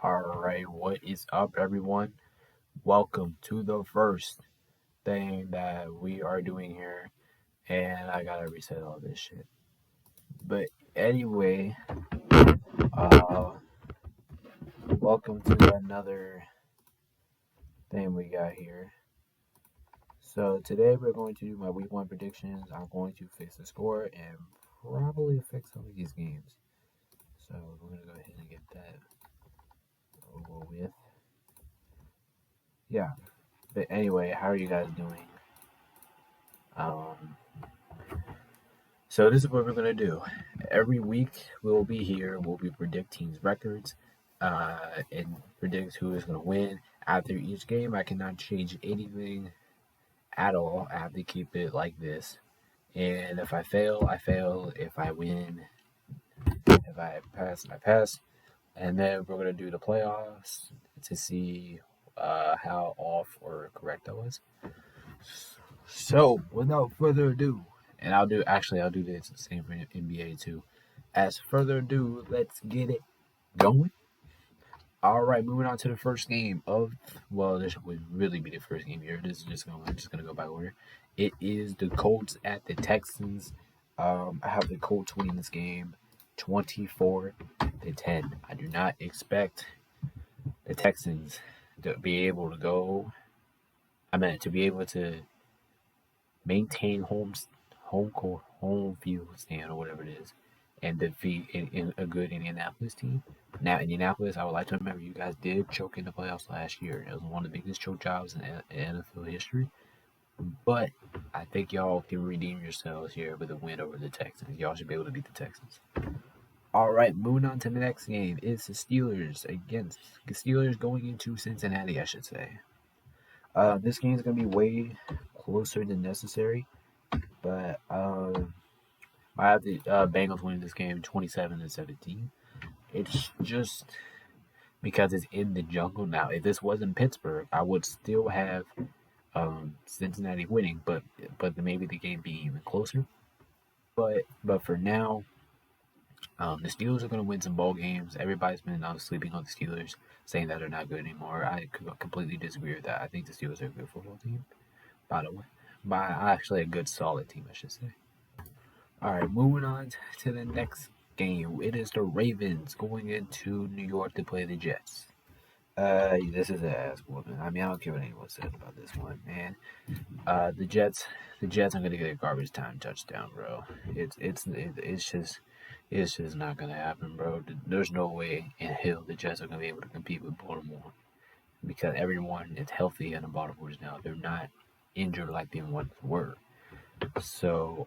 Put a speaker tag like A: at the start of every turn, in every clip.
A: Alright, what is up, everyone? Welcome to the first thing that we are doing here, and I gotta reset all this shit. But anyway, uh, welcome to another thing we got here. So today we're going to do my week one predictions. I'm going to fix the score and probably fix some of these games. So we're gonna go ahead and get that over with. Yeah. But anyway, how are you guys doing? Um, So this is what we're gonna do. Every week we'll be here. We'll be predicting records, and predict who is gonna win. After each game, I cannot change anything at all. I have to keep it like this. And if I fail, I fail. If I win, if I pass, I pass. And then we're gonna do the playoffs to see how off or correct I was. So without further ado, and I'll do this the same for NBA too. As further ado, let's get it going. All right, moving on to the first game of this would really be the first game here. This is just gonna go by order. It is the Colts at the Texans. I have the Colts winning this game, 24-10. I do not expect the Texans to be able to go. I mean, to be able to maintain home field stand or whatever it is, and defeat in a good Indianapolis team. Now, Indianapolis, I would like to remember you guys did choke in the playoffs last year. It was one of the biggest choke jobs in NFL history. But I think y'all can redeem yourselves here with a win over the Texans. Y'all should be able to beat the Texans. All right, moving on to the next game. It's the Steelers going into Cincinnati, I should say. This game is going to be way closer than necessary, but I have the Bengals winning this game 27-17. It's just because it's in the jungle now. If this wasn't Pittsburgh, I would still have Cincinnati winning, but maybe the game being even closer. But for now, the Steelers are going to win some ball games. Everybody's been sleeping on the Steelers, saying that they're not good anymore. I completely disagree with that. I think the Steelers are a good football team, by the way. By actually a good, solid team, I should say. All right, moving on to the next game. It is the Ravens going into New York to play the Jets. This is an ass whooping. I mean, I don't care what anyone says about this one, man. The Jets are gonna get a garbage time touchdown, bro. It's just not gonna happen, bro. There's no way in hell the Jets are gonna be able to compete with Baltimore because everyone is healthy in the Baltimore now. They're not injured like they once were. So,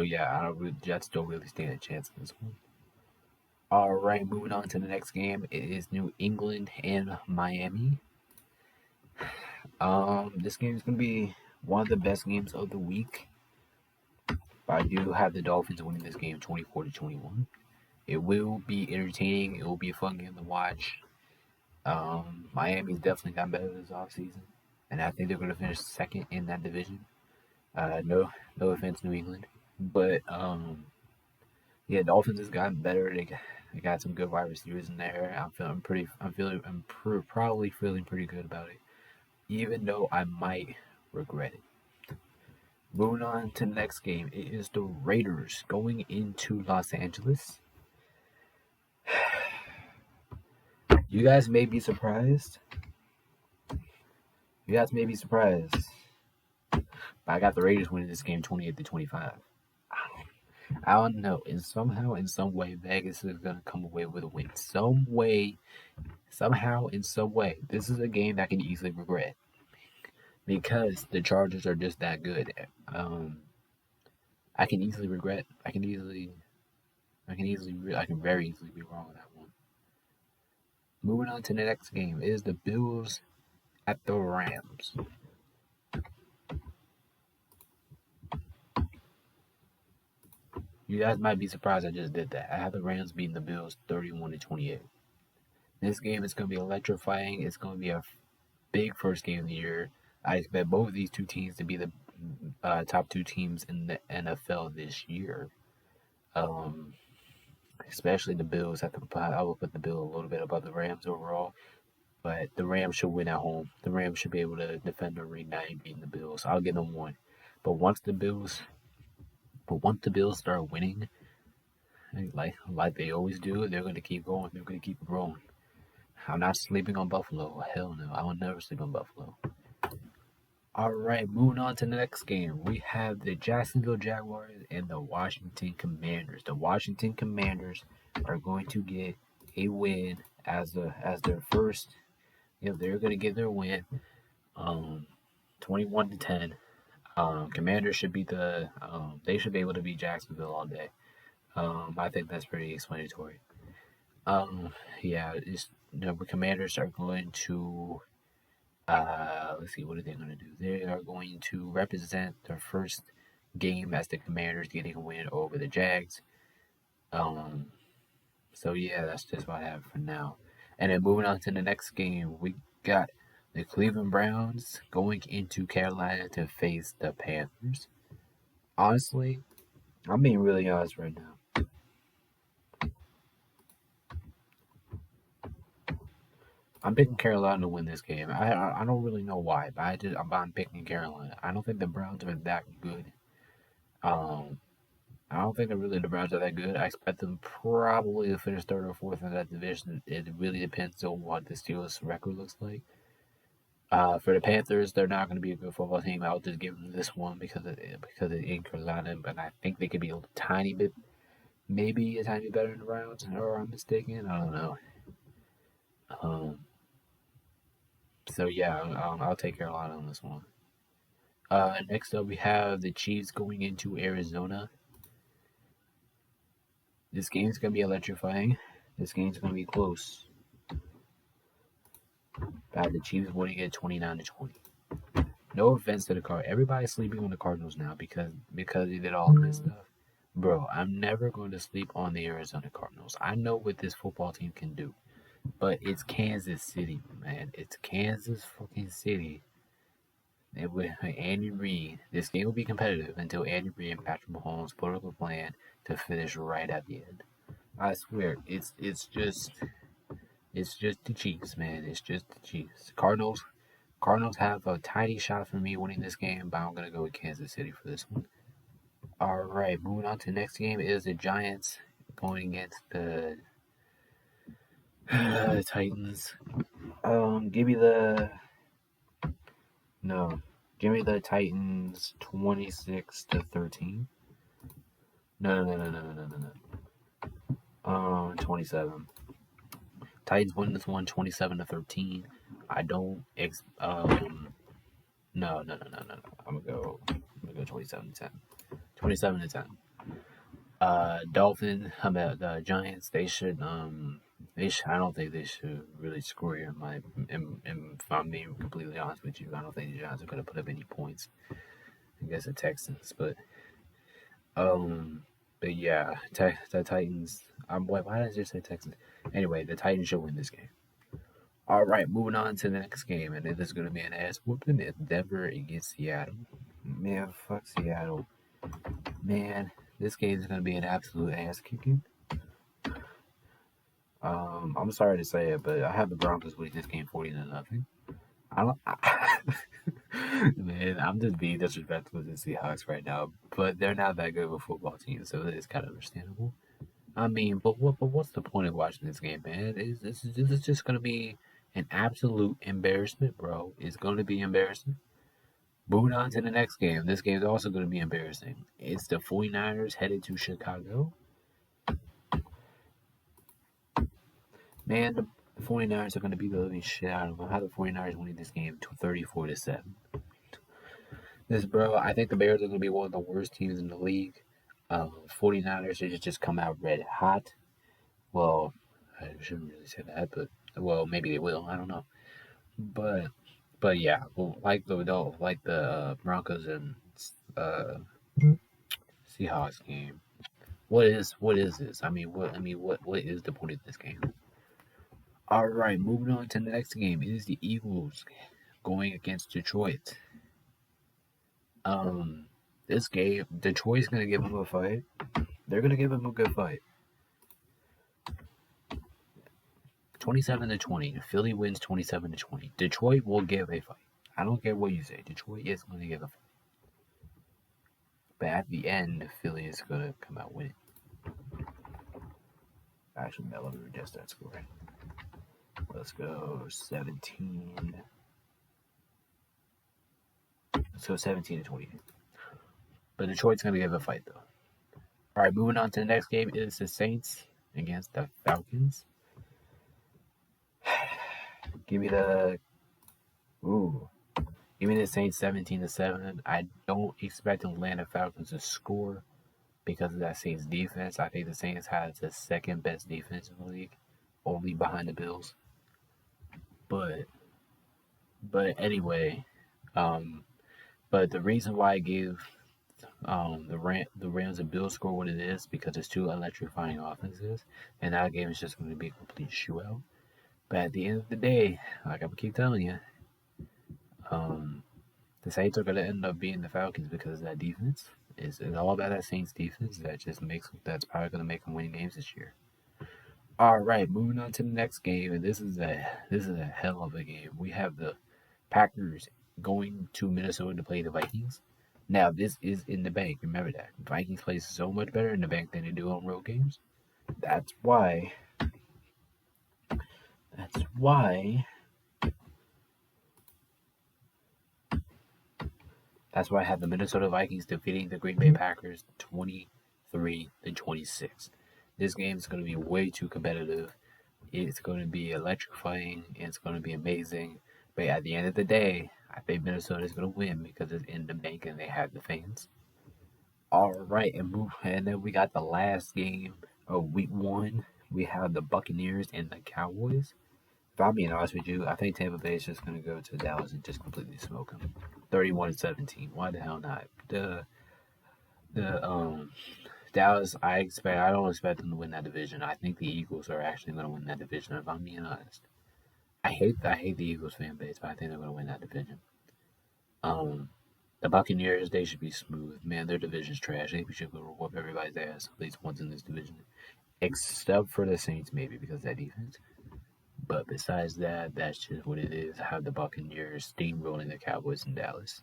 A: yeah, Jets don't really stand a chance in this one. All right, moving on to the next game. It is New England and Miami. This game is gonna be one of the best games of the week. But I do have the Dolphins winning this game 24-21. It will be entertaining. It will be a fun game to watch. Miami's definitely got better this offseason, and I think they're gonna finish second in that division. No offense, New England, but yeah, Dolphins has gotten better. They got some good wide receivers in there. Probably feeling pretty good about it, even though I might regret it. Moving on to the next game, it is the Raiders going into Los Angeles. You guys may be surprised. But I got the Raiders winning this game 28-25. I don't know. And somehow, in some way, Vegas is gonna come away with a win. Somehow, in some way, this is a game that I can easily regret because the Chargers are just that good. I can easily regret. I can very easily be wrong on that one. Moving on to the next game is the Bills at the Rams. You guys might be surprised I just did that. I have the Rams beating the Bills 31-28. This game is going to be electrifying. It's going to be a big first game of the year. I expect both of these two teams to be the top two teams in the NFL this year. especially the Bills. I will put the Bills a little bit above the Rams overall, but the Rams should win at home. The Rams should be able to defend the ring, not beating the Bills. I'll give them one. But once the Bills start winning, like they always do, they're gonna keep going. They're gonna keep growing. I'm not sleeping on Buffalo. Hell no, I will never sleep on Buffalo. All right, moving on to the next game. We have the Jacksonville Jaguars and the Washington Commanders. The Washington Commanders are going to get a win as their first. They're going to get their win, 21-10. Commanders should beat they should be able to beat Jacksonville all day. I think that's pretty explanatory. Yeah, the Commanders are going to. Let's see, what are they going to do? They are going to represent their first game as the Commanders getting a win over the Jags. So yeah, that's just what I have for now. And then moving on to the next game, we got the Cleveland Browns going into Carolina to face the Panthers. Honestly, I'm being really honest right now. I'm picking Carolina to win this game. I don't really know why, but I'm picking Carolina. I don't think the Browns are that good. I don't think the Browns are that good. I expect them probably to finish third or fourth in that division. It really depends on what the Steelers' record looks like. For the Panthers, they're not going to be a good football team. I'll just give them this one because of in Carolina, but I think they could be a tiny bit, maybe a tiny bit better than the Browns, or I'm mistaken. I don't know. So yeah, I'll take Carolina on this one. Next up, we have the Chiefs going into Arizona. This game's gonna be electrifying. This game's gonna be close. I have the Chiefs winning it 29-20. No offense to the Cardinals. Everybody's sleeping on the Cardinals now because they did all this stuff. Bro, I'm never going to sleep on the Arizona Cardinals. I know what this football team can do. But it's Kansas City, man. It's Kansas fucking City. And with Andy Reid, this game will be competitive until Andy Reid and Patrick Mahomes put up a plan to finish right at the end. I swear, it's just the Chiefs, man. It's just the Chiefs. Cardinals have a tiny shot for me winning this game, but I'm gonna go with Kansas City for this one. All right, moving on to the next game is the Giants going against the Titans. Give me the Titans 26-13. No. 27. Titans win this one 27-13. I don't no. I'm gonna go 27-10. 27-10. The Giants, they should I don't think they should really score here. If I'm being completely honest with you, I don't think the Giants are gonna put up any points against the Texans, but yeah, the Titans. Why did I just say Texans? Anyway, the Titans should win this game. All right, moving on to the next game, and it is going to be an ass whooping. It's Denver against Seattle. Man, fuck Seattle. Man, this game is going to be an absolute ass kicking. I'm sorry to say it, but I have the Broncos winning this game 40-0. Man, I'm just being disrespectful to the Seahawks right now, but they're not that good of a football team, so it's kind of understandable. I mean, but what's the point of watching this game, man? This is just gonna be an absolute embarrassment, bro. It's gonna be embarrassing. Moving on to the next game. This game is also gonna be embarrassing. It's the 49ers headed to Chicago. Man, the 49ers are gonna beat the living shit out of them. How the 49ers winning this game 34-7. I think the Bears are gonna be one of the worst teams in the league. 49ers should just come out red hot. Well, I shouldn't really say that, but maybe they will. I don't know. But yeah, like the Broncos and Seahawks game. What is this? What is the point of this game? All right, moving on to the next game. It is the Eagles going against Detroit. This game, Detroit's gonna give them a fight. They're gonna give them a good fight. 27-20. Philly wins 27-20. Detroit will give a fight. I don't care what you say. Detroit is going to give a fight. But at the end, Philly is going to come out winning. Actually, no, let me adjust that score. Let's go 17. So 17-20. But Detroit's going to give a fight, though. All right, moving on to the next game is the Saints against the Falcons. Give me the Saints 17-7. I don't expect the Atlanta Falcons to score because of that Saints defense. I think the Saints have the second best defense in the league, only behind the Bills. But anyway, but the reason why I gave the Rams and Bills score what it is because it's two electrifying offenses, and that game is just going to be a complete shootout. But at the end of the day, like I keep telling you, the Saints are going to end up beating the Falcons because of that defense. It's all about that Saints defense that's probably going to make them win games this year. All right, moving on to the next game, and this is a hell of a game. We have the Packers going to Minnesota to play the Vikings. Now, this is in the bank. Remember that. Vikings play so much better in the bank than they do on road games. That's why I have the Minnesota Vikings defeating the Green Bay Packers 23-26. This game is going to be way too competitive. It's going to be electrifying. It's going to be amazing. But at the end of the day, I think Minnesota is going to win because it's in the bank and they have the fans. All right, and then we got the last game of Week 1. We have the Buccaneers and the Cowboys. If I'm being honest with you, I think Tampa Bay is just going to go to Dallas and just completely smoke them. 31-17. Why the hell not? The Dallas, I don't expect them to win that division. I think the Eagles are actually going to win that division, if I'm being honest. I hate the Eagles fan base, but I think they're going to win that division. The Buccaneers, they should be smooth. Man, their division's trash. They should go whoop everybody's ass, at least once in this division. Except for the Saints, maybe, because of that defense. But besides that, that's just what it is. I have the Buccaneers steamrolling the Cowboys in Dallas.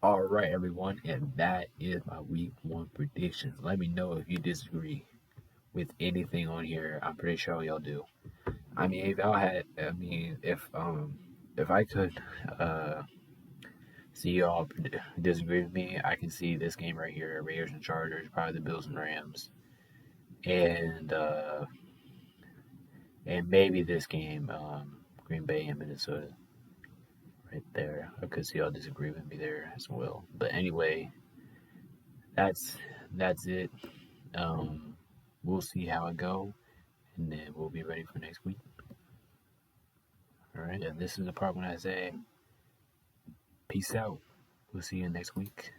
A: All right, everyone, and that is my Week 1 predictions. Let me know if you disagree with anything on here. I'm pretty sure y'all do. I mean, if I could see y'all disagree with me, I can see this game right here: Raiders and Chargers, probably the Bills and Rams, and maybe this game, Green Bay and Minnesota. Right there, I could see y'all disagree with me there as well. But anyway, that's it. We'll see how it go, and then we'll be ready for next week. All right, and this is the part when I say, peace out. We'll see you next week.